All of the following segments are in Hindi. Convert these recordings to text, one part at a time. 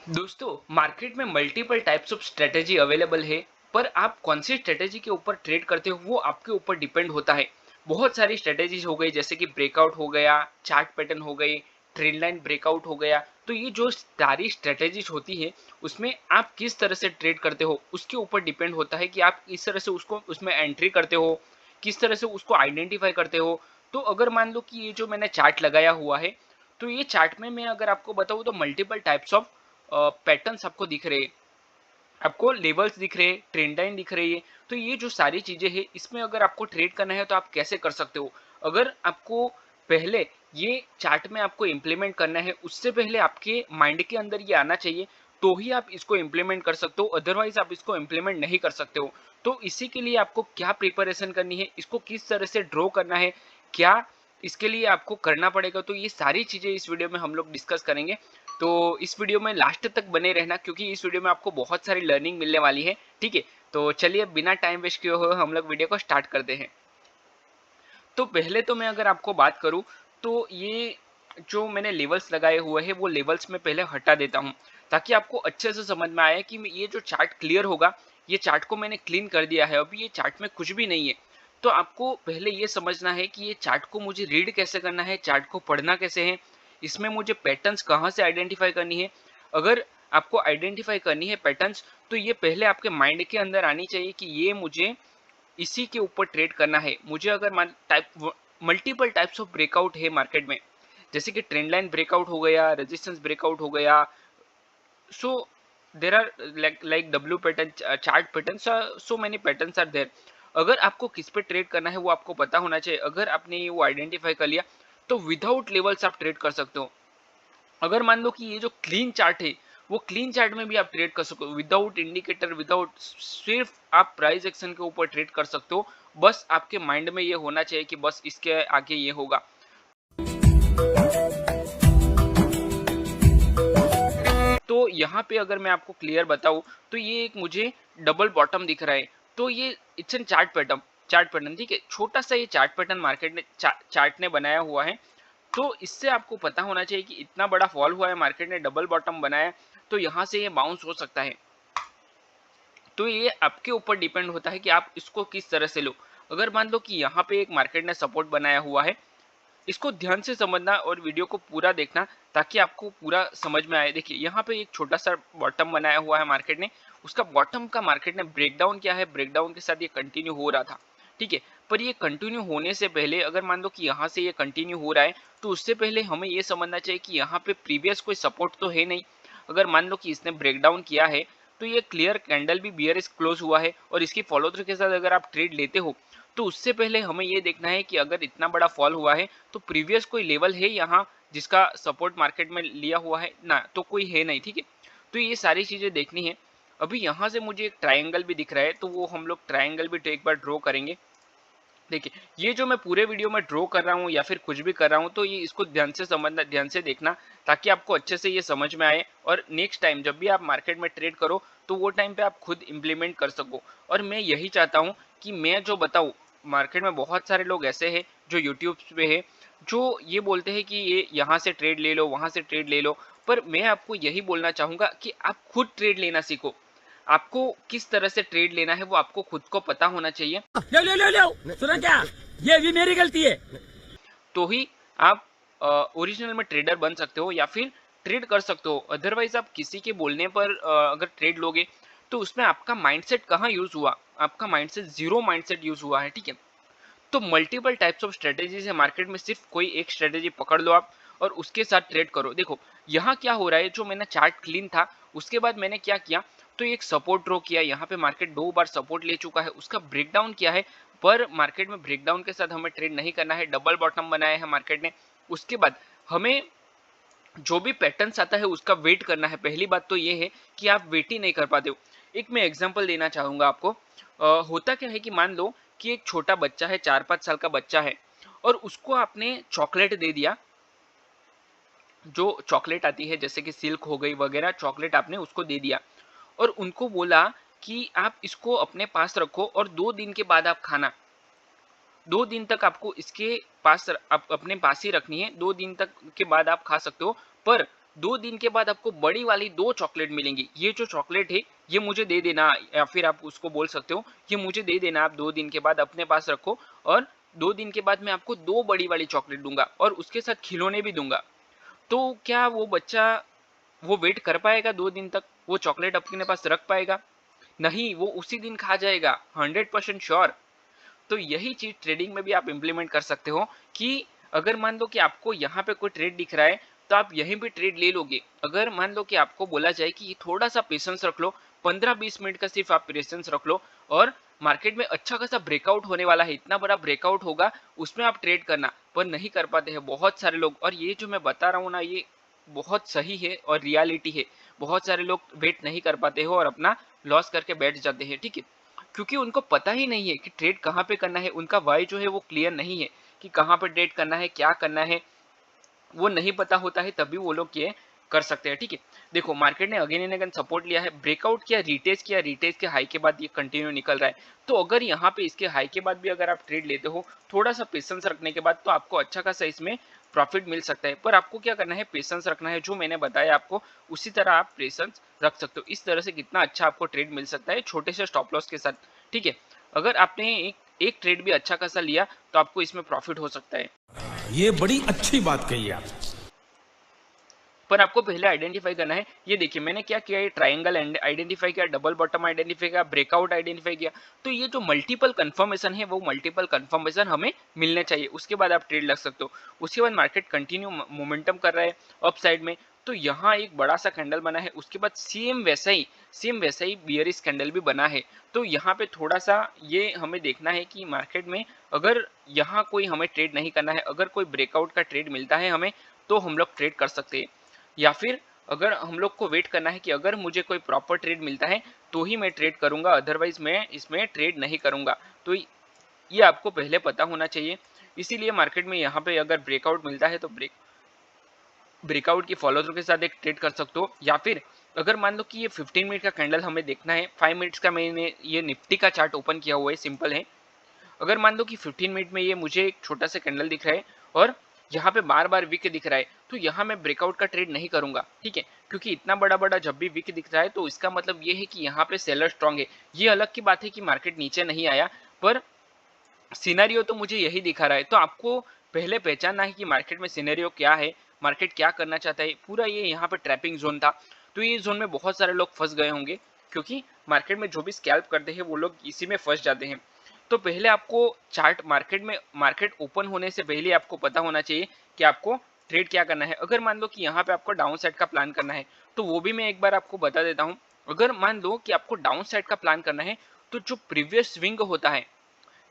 दोस्तों, मार्केट में multiple types of strategy available है। पर आप कौन सी स्ट्रेटेजी के ऊपर ट्रेड करते हो वो आपके ऊपर डिपेंड होता है। बहुत सारी स्ट्रेटेजीज हो गई, जैसे कि ब्रेकआउट हो गया, चार्ट पैटर्न हो गई, ट्रेंड लाइन ब्रेकआउट हो गया। तो ये जो सारी स्ट्रेटेजीज होती है, उसमें आप किस तरह से ट्रेड करते हो उसके ऊपर डिपेंड होता है कि आप किस तरह से उसको उसमें एंट्री करते हो, किस तरह से उसको आइडेंटिफाई करते हो। तो अगर मान लो कि ये जो मैंने चार्ट लगाया हुआ है, तो ये चार्ट में मैं अगर आपको बताऊं तो मल्टीपल टाइप्स ऑफ पैटर्न्स आपको दिख रहे हैं, आपको लेवल्स दिख रहे हैं, ट्रेंड लाइन दिख रही है। तो ये जो सारी चीजें हैं, इसमें अगर आपको ट्रेड करना है तो आप कैसे कर सकते हो। अगर आपको पहले ये चार्ट में आपको इम्प्लीमेंट करना है, उससे पहले आपके माइंड के अंदर ये आना चाहिए, तो ही आप इसको इम्प्लीमेंट कर सकते हो, अदरवाइज आप इसको इम्प्लीमेंट नहीं कर सकते हो। तो इसी के लिए आपको क्या प्रिपरेशन करनी है, इसको किस तरह से ड्रॉ करना है, क्या इसके लिए आपको करना पड़ेगा, तो ये सारी चीजें इस वीडियो में हम लोग डिस्कस करेंगे। तो इस वीडियो में लास्ट तक बने रहना, क्योंकि इस वीडियो में आपको बहुत सारी लर्निंग मिलने वाली है। ठीक है, तो चलिए बिना टाइम वेस्ट किए हुए हम लोग वीडियो को स्टार्ट करते हैं। तो पहले तो मैं अगर आपको बात करूं, तो ये जो मैंने लेवल्स लगाए हुए हैं वो लेवल्स में पहले हटा देता हूं, ताकि आपको अच्छे से समझ में आए कि ये जो चार्ट क्लियर होगा। ये चार्ट को मैंने क्लीन कर दिया है, अभी ये चार्ट में कुछ भी नहीं है। तो आपको पहले ये समझना है कि ये चार्ट को मुझे रीड कैसे करना है, चार्ट को पढ़ना कैसे है, इसमें मुझे पैटर्न्स कहाँ से आइडेंटिफाई करनी है। अगर आपको आइडेंटिफाई करनी है पैटर्न्स, तो ये पहले आपके माइंड के अंदर आनी चाहिए कि ये मुझे इसी के ऊपर ट्रेड करना है। मुझे अगर मल्टीपल टाइप्स ऑफ ब्रेकआउट है मार्केट में, जैसे कि ट्रेंड लाइन ब्रेकआउट हो गया, रेजिस्टेंस ब्रेकआउट हो गया, so there are like W pattern, chart pattern, so many patterns are there. अगर आपको किस पे ट्रेड करना है वो आपको पता होना चाहिए। अगर आपने वो आइडेंटिफाई कर लिया, तो विदाउट लेवल्स आप ट्रेड कर सकते हो। अगर मान लो कि ये जो क्लीन चार्ट है, वो क्लीन चार्ट में भी आप ट्रेड कर सकते हो, विदाउट इंडिकेटर, विदाउट, सिर्फ आप प्राइस एक्शन के ऊपर ट्रेड कर सकते हो। बस आपके माइंड में ये होना चाहिए कि बस इसके आगे ये होगा। तो यहाँ पे अगर मैं आपको क्लियर बताऊं, तो ये एक मुझे डबल बॉटम दिख रहा है। तो ये इट्स एन चार्ट पैटर्न, ठीक है, छोटा सा ये चार्ट पैटर्न मार्केट ने चार्ट ने बनाया हुआ है। तो इससे आपको पता होना चाहिए कि इतना बड़ा फॉल हुआ है, मार्केट ने डबल बॉटम बनाया, तो यहाँ से ये बाउंस हो सकता है। तो ये आपके ऊपर डिपेंड होता है कि आप इसको किस तरह से लो। अगर मान लो कि यहाँ पे एक मार्केट ने सपोर्ट बनाया हुआ है, इसको ध्यान से समझना और वीडियो को पूरा देखना, ताकि आपको पूरा समझ में आए। देखिए यहाँ पे एक छोटा सा बॉटम बनाया हुआ है मार्केट ने, उसका बॉटम का मार्केट ने ब्रेकडाउन किया है, ब्रेकडाउन के साथ ये कंटिन्यू हो रहा था। ठीक है, पर ये कंटिन्यू होने से पहले अगर मान लो कि यहाँ से ये कंटिन्यू हो रहा है, तो उससे पहले हमें ये समझना चाहिए कि यहाँ पे प्रीवियस कोई सपोर्ट तो है नहीं। अगर मान लो कि इसने ब्रेकडाउन किया है, तो ये क्लियर कैंडल भी बियरिश क्लोज हुआ है, और इसकी फॉलो थ्रू के साथ अगर आप ट्रेड लेते हो, तो उससे पहले हमें ये देखना है कि अगर इतना बड़ा फॉल हुआ है, तो प्रीवियस कोई लेवल है यहाँ जिसका सपोर्ट मार्केट में लिया हुआ है ना, तो कोई है नहीं। ठीक है, तो ये सारी चीजें देखनी है। अभी यहाँ से मुझे एक ट्रायंगल भी दिख रहा है, तो वो हम लोग ट्रायंगल भी एक बार ड्रॉ करेंगे। देखिए ये जो मैं पूरे वीडियो में ड्रॉ कर रहा हूँ या फिर कुछ भी कर रहा हूँ, तो ये इसको ध्यान से समझना, ध्यान से देखना, ताकि आपको अच्छे से ये समझ में आए, और नेक्स्ट टाइम जब भी आप मार्केट में ट्रेड करो, तो वो टाइम पे आप खुद इंप्लीमेंट कर सको। और मैं यही चाहता हूँ कि मैं जो बताऊँ, मार्केट में बहुत सारे लोग ऐसे हैं जो यूट्यूब पे है, जो ये बोलते हैं कि ये यहाँ से ट्रेड ले लो, वहाँ से ट्रेड ले लो। पर मैं आपको यही बोलना चाहूँगा कि आप खुद ट्रेड लेना सीखो। आपको किस तरह से ट्रेड लेना है वो आपको खुद को पता होना चाहिए। ले ले ले ले सुना क्या? ये भी मेरी गलती है। तो ही आप ओरिजिनल में ट्रेडर बन सकते हो या फिर ट्रेड कर सकते हो। अदरवाइज आप किसी के बोलने पर अगर ट्रेड लोगे, तो उसमें आपका माइंडसेट कहाँ यूज हुआ, आपका माइंडसेट जीरो माइंडसेट यूज हुआ है। ठीक है, तो मल्टीपल टाइप्स ऑफ स्ट्रेटेजीज है मार्केट में, सिर्फ कोई एक स्ट्रेटेजी पकड़ लो आप और उसके साथ ट्रेड करो। देखो यहाँ क्या हो रहा है, जो मैंने चार्ट क्लीन था, उसके बाद मैंने क्या किया, तो एक सपोर्ट ड्रॉ किया। यहाँ पे मार्केट दो बार सपोर्ट ले चुका है, उसका ब्रेकडाउन किया है, पर मार्केट में ब्रेकडाउन के साथ हमें ट्रेड नहीं करना है, डबल बॉटम बनाया है मार्केट ने। उसके बाद हमें जो भी पैटर्न्स आता है उसका वेट करना है। पहली बात तो ये है कि आप वेट ही नहीं कर पाते हो। एक मैं एग्जांपल देना चाहूंगा आपको। होता क्या है कि मान लो कि एक छोटा बच्चा है, 4-5 साल का बच्चा है, और उसको आपने चॉकलेट दे दिया। जो चॉकलेट आती है जैसे कि सिल्क हो गई वगैरह, चॉकलेट आपने उसको दे दिया, और उनको बोला कि आप इसको अपने पास रखो और 2 दिन के बाद आप खाना। 2 दिन तक आपको इसके पास अपने पास ही रखनी है, 2 दिन तक के बाद आप खा सकते हो। पर 2 दिन के बाद आपको बड़ी वाली 2 चॉकलेट मिलेंगी। ये जो चॉकलेट है ये मुझे दे देना, या फिर आप उसको बोल सकते हो ये मुझे दे देना, आप 2 दिन के बाद अपने पास रखो और 2 दिन के बाद मैं आपको 2 बड़ी वाली चॉकलेट दूँगा और उसके साथ खिलौने भी दूँगा। तो क्या वो बच्चा वो वेट कर पाएगा 2 दिन तक? वो चॉकलेट अपने पास रख पाएगा? नहीं, वो उसी दिन खा जाएगा, 100% श्योर। तो यही चीज़ ट्रेडिंग में भी आप इम्प्लीमेंट कर सकते हो कि अगर मान लो कि आपको यहाँ पे कोई ट्रेड दिख रहा है, तो आप यहीं पे ट्रेड ले लोगे। अगर मान लो कि आपको बोला जाए कि ये थोड़ा-सा पेशेंस रख लो, 15-20 मिनट का सिर्फ आप पेशेंस रख लो और मार्केट में अच्छा खासा ब्रेकआउट होने वाला है, इतना बड़ा ब्रेकआउट होगा, उसमें आप ट्रेड करना, पर नहीं कर पाते हैं बहुत सारे लोग। और ये जो मैं बता रहा हूँ ना, ये बहुत सही है और रियलिटी है। बहुत सारे लोग वेट नहीं कर पाते हो और अपना लॉस करके बैठ जाते हैं, ठीक है? क्योंकि उनको पता ही नहीं है कि ट्रेड कहाँ पे करना है, उनका वाई जो है वो क्लियर नहीं है कि कहाँ पे ट्रेड करना है, क्या करना है, वो नहीं पता होता है, तभी वो लोग ये कर सकते हैं, ठीक है? देखो मार्केट ने अगेन एंड अगेन सपोर्ट लिया है, ब्रेकआउट किया, रिटेस्ट के हाई के बाद ये कंटिन्यू निकल रहा है। तो अगर यहाँ पे इसके हाई के बाद भी अगर आप ट्रेड लेते हो, थोड़ा सा पेशेंस रखने के बाद, तो आपको अच्छा खासा इसमें प्रॉफिट मिल सकता है। पर आपको क्या करना है, पेशेंस रखना है, जो मैंने बताया आपको उसी तरह आप पेशेंस रख सकते हो। इस तरह से कितना अच्छा आपको ट्रेड मिल सकता है छोटे से स्टॉप लॉस के साथ, ठीक है? अगर आपने एक ट्रेड भी अच्छा खासा लिया तो आपको इसमें प्रॉफिट हो सकता है। ये बड़ी अच्छी बात कही आप। पर आपको पहले आइडेंटिफाई करना है। ये देखिए मैंने क्या किया, ये ट्रायंगल आइडेंटिफाई किया, डबल बॉटम आइडेंटिफाई किया, ब्रेकआउट आइडेंटिफाई किया। तो ये जो मल्टीपल कंफर्मेशन है वो मल्टीपल कंफर्मेशन हमें मिलने चाहिए, उसके बाद आप ट्रेड लग सकते हो। उसके बाद मार्केट कंटिन्यू मोमेंटम कर रहा है अप साइड में, तो यहाँ एक बड़ा सा कैंडल बना है, उसके बाद सेम वैसा ही बियरिश कैंडल भी बना है। तो यहाँ पे थोड़ा सा ये हमें देखना है कि मार्केट में अगर यहाँ कोई हमें ट्रेड नहीं करना है, अगर कोई ब्रेकआउट का ट्रेड मिलता है हमें, तो हम लोग ट्रेड कर सकते हैं। या फिर अगर हम लोग को वेट करना है कि अगर मुझे कोई प्रॉपर ट्रेड मिलता है तो ही मैं ट्रेड करूंगा, अदरवाइज मैं इसमें ट्रेड नहीं करूंगा। तो ये आपको पहले पता होना चाहिए। इसीलिए मार्केट में यहाँ पे अगर ब्रेकआउट मिलता है तो ब्रेकआउट की फॉलो थ्रू के साथ एक ट्रेड कर सकते हो। या फिर अगर मान लो कि ये 15 मिनट का कैंडल हमें देखना है, 5 मिनट्स का मैंने ये निफ्टी का चार्ट ओपन किया हुआ है, सिंपल है। अगर मान लो कि 15 मिनट में ये मुझे एक छोटा सा कैंडल दिख रहा है और यहाँ पे बार बार वीक दिख रहा है, तो यहाँ मैं ब्रेकआउट का ट्रेड नहीं करूंगा, ठीक है? क्योंकि इतना बड़ा बड़ा जब भी वीक दिख रहा है तो इसका मतलब ये है कि यहाँ पे सेलर स्ट्रांग है। ये अलग की बात है कि मार्केट नीचे नहीं आया, पर सिनेरियो तो मुझे यही दिखा रहा है। तो आपको पहले पहचानना है कि मार्केट में सिनेरियो क्या है, मार्केट क्या करना चाहता है। पूरा ये यहाँ पे ट्रैपिंग जोन था, तो ये जोन में बहुत सारे लोग फंस गए होंगे, क्योंकि मार्केट में जो भी स्कैल्प करते हैं वो लोग इसी में फंस जाते हैं। तो पहले आपको चार्ट मार्केट ओपन होने से पहले आपको पता होना चाहिए कि आपको ट्रेड क्या करना है। अगर मान लो कि यहाँ पे आपको डाउन साइड का प्लान करना है, तो वो भी मैं एक बार आपको बता देता हूँ। अगर मान लो कि आपको डाउन साइड का प्लान करना है, तो जो प्रीवियस स्विंग होता है,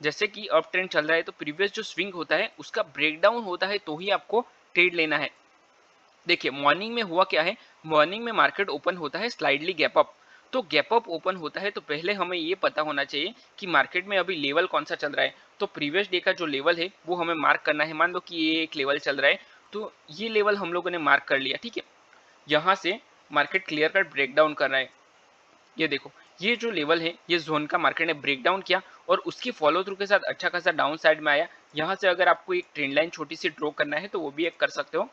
जैसे कि अप ट्रेंड चल रहा है, तो प्रीवियस जो स्विंग होता है उसका ब्रेकडाउन होता है, तो ही आपको ट्रेड लेना है। देखिए मॉर्निंग में हुआ क्या है, मॉर्निंग में मार्केट ओपन होता है स्लाइडली गैप अप। तो गैप अप ओपन होता है तो पहले हमें ये पता होना चाहिए कि मार्केट में अभी लेवल कौन सा चल रहा है। तो प्रीवियस डे का जो लेवल है वो हमें मार्क करना है। मान लो कि ये एक लेवल चल रहा है, तो ये लेवल हम लोगों ने मार्क कर लिया, ठीक है? यहाँ से मार्केट क्लियर कट ब्रेकडाउन कर रहा है। ये देखो, ये जो लेवल है ये जोन का मार्केट ने ब्रेक डाउन किया और उसकी फॉलो थ्रू के साथ अच्छा खासा डाउन साइड में आया। यहाँ से अगर आपको एक ट्रेंड लाइन छोटी सी ड्रॉ करना है तो वो भी एक कर सकते हो।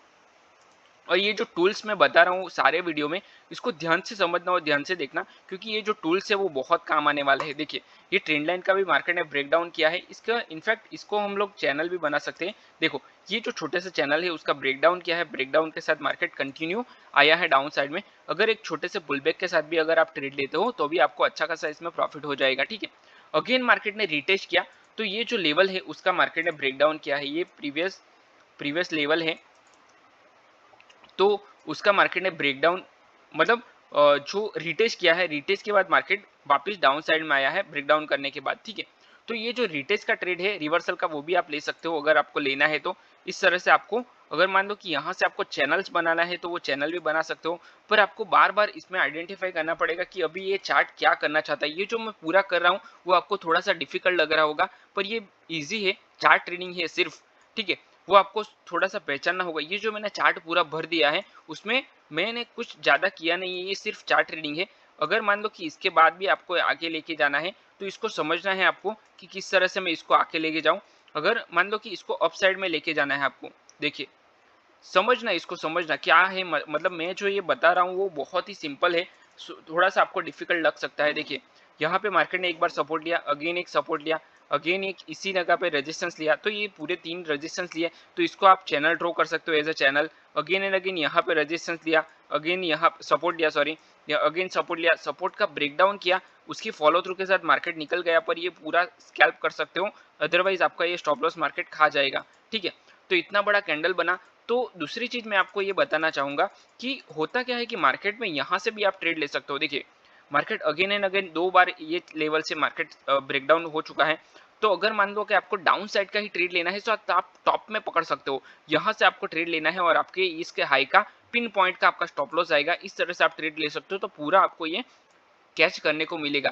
और ये जो टूल्स मैं बता रहा हूँ सारे वीडियो में, इसको ध्यान से समझना और ध्यान से देखना, क्योंकि ये जो टूल्स है वो बहुत काम आने वाले हैं। देखिए ये ट्रेंड लाइन का भी मार्केट ने ब्रेक डाउन किया है, इसका इनफैक्ट इसको हम लोग चैनल भी बना सकते हैं। देखो ये जो छोटे से चैनल है उसका ब्रेक डाउन किया है, ब्रेक डाउन के साथ मार्केट कंटिन्यू आया है डाउन साइड में। अगर एक छोटे से पुलबैक के साथ भी अगर आप ट्रेड लेते हो तो भी आपको अच्छा खासा इसमें प्रॉफिट हो जाएगा, ठीक है? अगेन मार्केट ने रिटेस्ट किया, तो ये जो लेवल है उसका मार्केट ने ब्रेक डाउन किया है, ये प्रीवियस लेवल है, तो उसका मार्केट ने ब्रेकडाउन मतलब जो रिटेस्ट किया है, रिटेस्ट के बाद मार्केट वापस डाउन साइड में आया है ब्रेकडाउन करने के बाद, ठीक है? तो ये जो रिटेस्ट का ट्रेड है रिवर्सल का, वो भी आप ले सकते हो अगर आपको लेना है तो। इस तरह से आपको अगर मान लो कि यहाँ से आपको चैनल्स बनाना है तो वो चैनल भी बना सकते हो, पर आपको बार बार इसमें आइडेंटिफाई करना पड़ेगा कि अभी ये चार्ट क्या करना चाहता है। ये जो मैं पूरा कर रहा हूँ वो आपको थोड़ा सा डिफिकल्ट लग रहा होगा, पर ये ईजी है, चार्ट ट्रेडिंग है सिर्फ, ठीक है? वो आपको थोड़ा सा पहचानना होगा। ये जो मैंने चार्ट पूरा भर दिया है उसमें मैंने कुछ ज़्यादा किया नहीं है, ये सिर्फ चार्ट ट्रेडिंग है। अगर मान लो कि इसके बाद भी आपको आगे लेके जाना है तो इसको समझना है आपको कि किस तरह से मैं इसको आगे लेके जाऊं। अगर मान लो कि इसको अप साइड में लेके जाना है आपको, देखिए समझना, इसको समझना क्या है, मतलब मैं जो ये बता रहा हूँ वो बहुत ही सिंपल है। थोड़ा सा आपको डिफिकल्ट लग सकता है। देखिए यहाँ पे मार्केट ने एक बार सपोर्ट लिया, अगेन एक सपोर्ट लिया, अगेन एक इसी जगह पे रेजिस्टेंस लिया, तो ये पूरे 3 रेजिस्टेंस लिए, तो इसको आप चैनल ड्रॉ कर सकते हो as a channel. Again and again यहाँ पे रेजिस्टेंस लिया, अगेन यहाँ सपोर्ट लिया, सॉरी, या अगेन सपोर्ट लिया, सपोर्ट का ब्रेकडाउन किया, उसकी फॉलो थ्रू के साथ मार्केट निकल गया, पर ये पूरा स्कैल्प कर सकते हो, अदरवाइज आपका ये स्टॉप लॉस मार्केट खा जाएगा। ठीक है, तो इतना बड़ा कैंडल बना। तो दूसरी चीज मैं आपको ये बताना चाहूंगा कि होता क्या है कि मार्केट में यहाँ से भी आप ट्रेड ले सकते हो। देखिए मार्केट अगेन एंड अगेन 2 बार ये लेवल से मार्केट ब्रेकडाउन हो चुका है, तो अगर मान लो कि आपको डाउन साइड का ही ट्रेड लेना है तो आप टॉप में पकड़ सकते हो, यहाँ से आपको ट्रेड लेना है और आपके इसके हाई का पिन पॉइंट का आपका स्टॉप लॉस आएगा, इस तरह से आप ट्रेड ले सकते हो, तो पूरा आपको ये कैच करने को मिलेगा।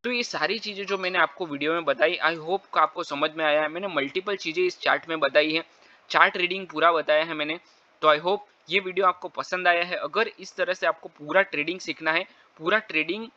तो ये सारी चीजें जो मैंने आपको वीडियो में बताई, आई होप को आपको समझ में आया है। मैंने मल्टीपल चीजें इस चार्ट में बताई है, चार्ट रीडिंग पूरा बताया है मैंने, तो आई होप ये वीडियो आपको पसंद आया है। अगर इस तरह से आपको पूरा ट्रेडिंग सीखना है, पूरा ट्रेडिंग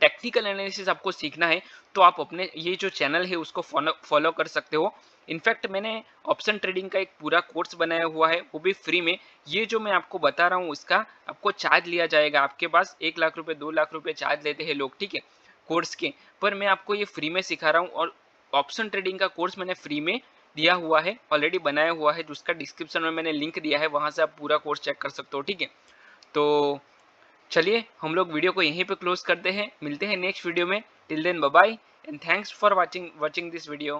टेक्निकल एनालिसिस आपको सीखना है, तो आप अपने ये जो चैनल है उसको फॉलो कर सकते हो। इनफैक्ट मैंने ऑप्शन ट्रेडिंग का एक पूरा कोर्स बनाया हुआ है, वो भी फ्री में। ये जो मैं आपको बता रहा हूँ उसका आपको चार्ज लिया जाएगा, आपके पास 1 लाख रुपए 2 लाख रुपए चार्ज लेते हैं लोग, ठीक है, कोर्स के, पर मैं आपको ये फ्री में सिखा रहा हूँ। और ऑप्शन ट्रेडिंग का कोर्स मैंने फ्री में दिया हुआ है, ऑलरेडी बनाया हुआ है, जिसका डिस्क्रिप्शन में मैंने लिंक दिया है, वहां से आप पूरा कोर्स चेक कर सकते हो। ठीक है, तो चलिए हम लोग वीडियो को यहीं पे क्लोज करते हैं, मिलते हैं नेक्स्ट वीडियो में। Till then bye bye and thanks for watching this video.